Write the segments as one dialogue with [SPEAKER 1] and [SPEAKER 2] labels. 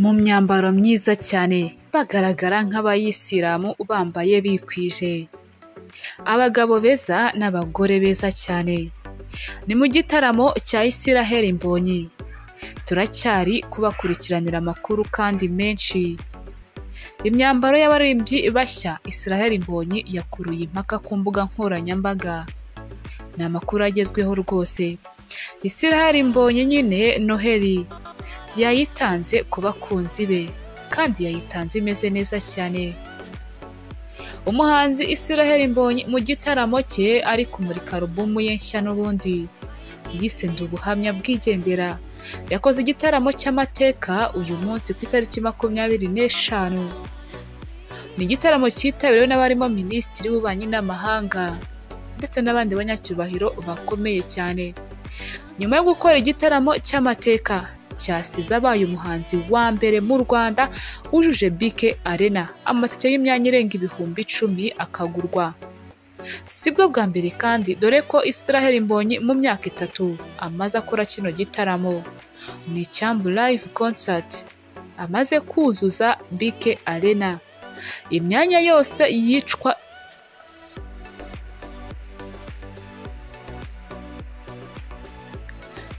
[SPEAKER 1] mu myambaro myiza cyane bagaragara nk'abayisilamu bambaye bikwije, abagabo beza n'abagore beza cyane. Ni mu gitaramo cya Israel Mbonyi, turacyari kubakurikiranira amakuru kandi menshi. Imyambaro y'abaririmbyi bashya Israel Mbonyi yakuruye impaka ku mbuga nkoranyambaga. Ni amakuru agezweho rwose. Israel Mbonyi nyine Noheli yayitanze ku bakunzi be kandi yayitanze imeze neza cyane. Umuhanzi Israel Mbonyi mu gitaramo cye ari kumurika alubumu ye nshya n'ubundi yise Ndi Ubuhamya Bwigendera, yakoze igitaramo cy'amateka uyu munsi ku itariki 25. Ni igitaramo cyitabiriwe n'abarimo Minisitiri w'Ububanyi n'Amahanga ndetse n'abandi banyacyubahiro bakomeye cyane. Nyuma yo gukora igitaramo cy'amateka cyasize abaye umuhanzi wa mbere mu Rwanda wujuje BK Arena amatike y'imyanya irenga 10,000 akagurwa. Sibwo bwa mbere kandi dore ko Israel Mbonyi mu myaka 3 amaze akora kino gitaramo. Ni Icyambu Live Concert amaze kuzuza BK Arena.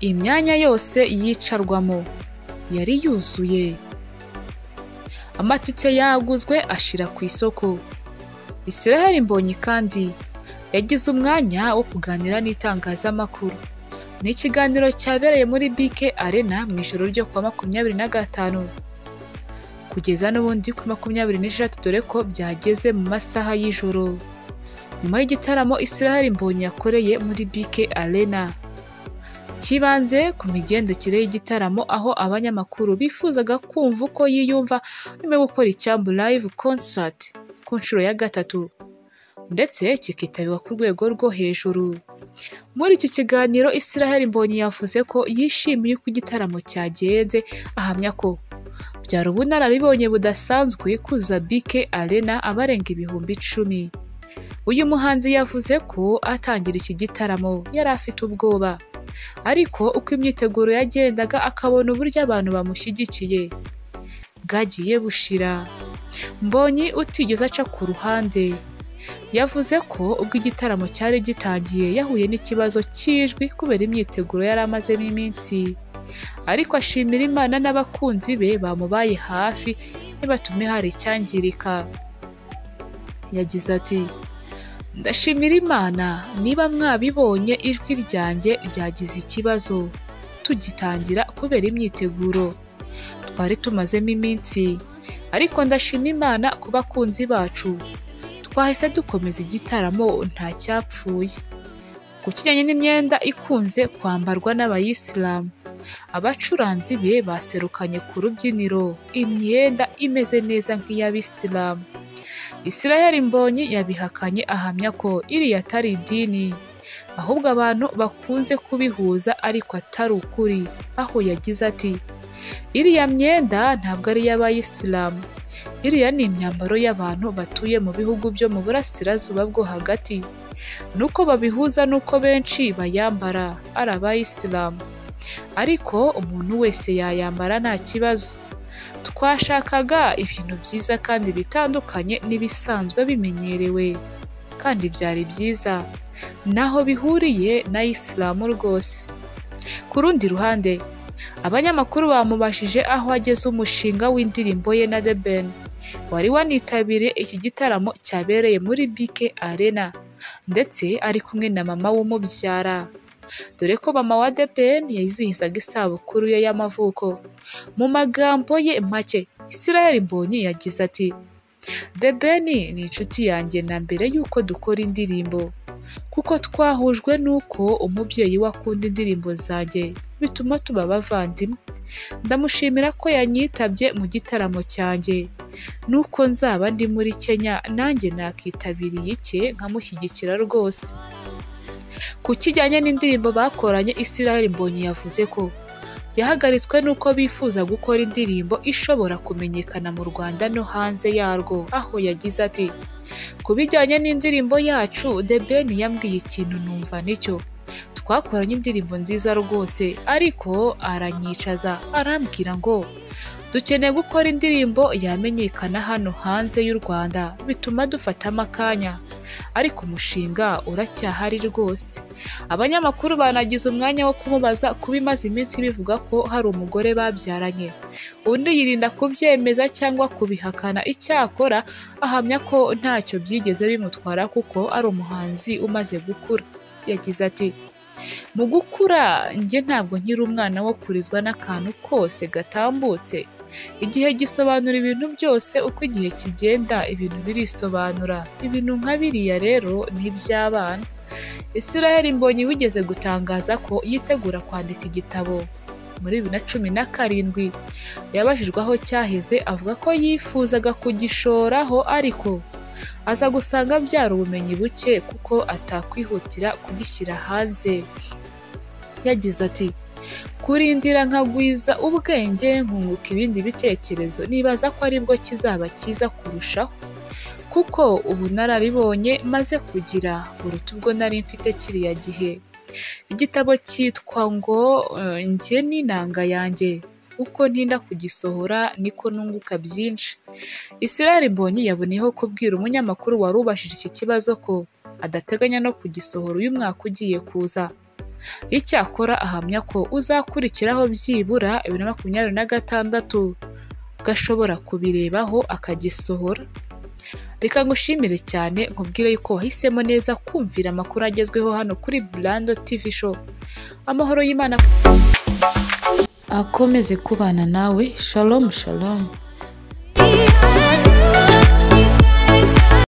[SPEAKER 1] Imyanya yose yicarwamo yari yuzuye. Amatike yaguzwe ashira ku isoko. Israel Mbonyi kandi yagize umwanya wo kuganira n'itangazamakuru. Ni ikiganiro cyabereye muri BK Arena mu ijoro ryo kwa 25 kugeza n'ubundi ku 26 dore ko byageze mu masaha y'ijoro. Nyuma y'igitaramo Israel Mbonyi yakoreye muri BK Arena kibanze ku migendekere y'igitaramo, aho abanyamakuru bifuzaga kumva uko yiyumva nyuma yo gukora Icyambu Live Concert ku nshuro ya 3 ndetse kikitabirwa ku rwego rwo hejuru. Muri iki kiganiro Israel Mbonyi yavuze ko yishimiye uko igitaramo cyagenze, ahamya ko byari ubunararibonye budasanzwe kuza BK Arena abarenga 10,000. Uyu muhanzi yavuze ko atangira iki gitaramo yari afite ubwoba, ariko uko imyiteguro yagendaga akabona uburyo abantu bamushyigikiye bwagiye bushira. Mbonyi utigeze aca ku ruhande yavuze ko ubwo igitaramo cyari gitangiye yahuye n'ikibazo cy'ijwi kubera imyiteguro yari amazemo iminsi, ariko ashimira Imana n'abakunzi be bamubaye hafi ntibatume hari icyangirika. Yagize ati, ndashimira Imana, niba mwabibonye ijwi ryanjye ryagize ikibazo tugitangira kubera imyiteguro twari tumazemo iminsi, ariko ndashima Imana ku bakunzi bacu twahise dukomeza igitaramo nta cyapfuye. Ku kijyanye n'imyenda ikunze kwambarwa n'abayisilamu, abacuranzi be baserukanye ku rubyiniro imyenda imeze neza nk'iy'abisilamu. Israel Mbonyi yabihakanye ahamya ko iriya atari idini, ahubwo abantu bakunze kubihuza ariko atari ukuri, aho yagize ati, iriya myenda ntabwo ari iy'abayisilamu, iriya ni imyambaro y'abantu batuye mu bihugu byo mu burasirazuba bwo hagati, nuko babihuza nuko benshi bayambara ari abayisilamu, ariko umuntu wese yayambara nta kibazo. Twashakaga ibintu byiza kandi bitandukanye n'ibisanzwe bimenyerewe, kandi byari byiza naho bihuriye na Isilamu rwose. Ku rundi ruhande, abanyamakuru bamubashije aho ageze umushinga w'indirimbo ye na The Ben wari wanitabiriye iki gitaramo cyabereye muri BK Arena ndetse ari kumwe na mama w'umubyara, dore ko mama wa The Ben yayizihizaga isabukuru ye y'amavuko. Mu magambo ye make Israel Mbonyi yagize ati, The Ben ni inshuti yanjye na mbere y'uko dukora indirimbo, kuko twahujwe n'uko umubyeyi we akunda indirimbo zanjye bituma tuba abavandimwe. Ndamushimira ko yanyitabye mu gitaramo cyanjye, nuko nzaba ndi muri Kenya nanjye nakitabiriye icye nkamushyigikira rwose. Ku kijyanye n'indirimbo bakoranye, Israel Mbonyi yavuze ko yahagaritswe nuko bifuza gukora indirimbo ishobora kumenyekana mu Rwanda no hanze yarwo, aho yagize ati, ku bijyanye n'indirimbo yacu The Ben yambwiye ikintu numva nicyo, twakoranye indirimbo nziza rwose, ariko aranyicaza arambwira ngo dukeneye gukora indirimbo yamenyekana hano hanze y'u Rwanda bituma dufatamo akanya, ariko umushinga uracyahari rwose. Abanyamakuru banagize umwanya wo kumubaza kuba imaze iminsi bivuga ko hari umugore babyaranye, undi yirinda kubyemeza cyangwa kubihakana. Icyakora ahamya ko ntacyo byigeze bimutwara kuko ari umuhanzi umaze gukura. Yagize ati, mu gukura njye ntabwo nkiri umwana wo kurizwa n'akantu kose gatambutse. Igihe gisobanura ibintu byose, uko igihe kigenda ibintu birisobanura. Ibintu nka biriya rero ntiby'abana. Israel Mbonyi wigeze gutangaza ko yitegura kwandika igitabo muri 2017. Yabajijwe aho cyaheze avuga ko yifuzaga kugishoraho, ariko aza gusanga byari ubumenyi buke kuko atakwihutira kugishyira hanze. Yagize ati, kurindira nkagwiza ubwenge nkunguka ibindi bitekerezo, nibaza ko aribwo kizaba cyiza kurushaho, kuko ubu nararibonye maze kugira buruta ubwo nari mfite kiriya gihe. Igitabo cyitwa ngo njye n'inanga yanjye, uko ntinda kugisohora niko nunguka byinshi. Israel Mbonyi yaboneyeho kubwira umunyamakuru wari ubashije iki kibazo ko adateganya no kugisohora uyu mwaka ugiye kuza. Icyakora ahamya ko uzakurikiraho byibura 2026 gashobora kubirebaho akagisohora. Reka ngushimire cyane, nkubwire yuko wahisemo neza kumvira amakuru agezweho hano kuri Blando TV Show. Amahoro y'Imana akomeze kubana nawe. Shalom shalom.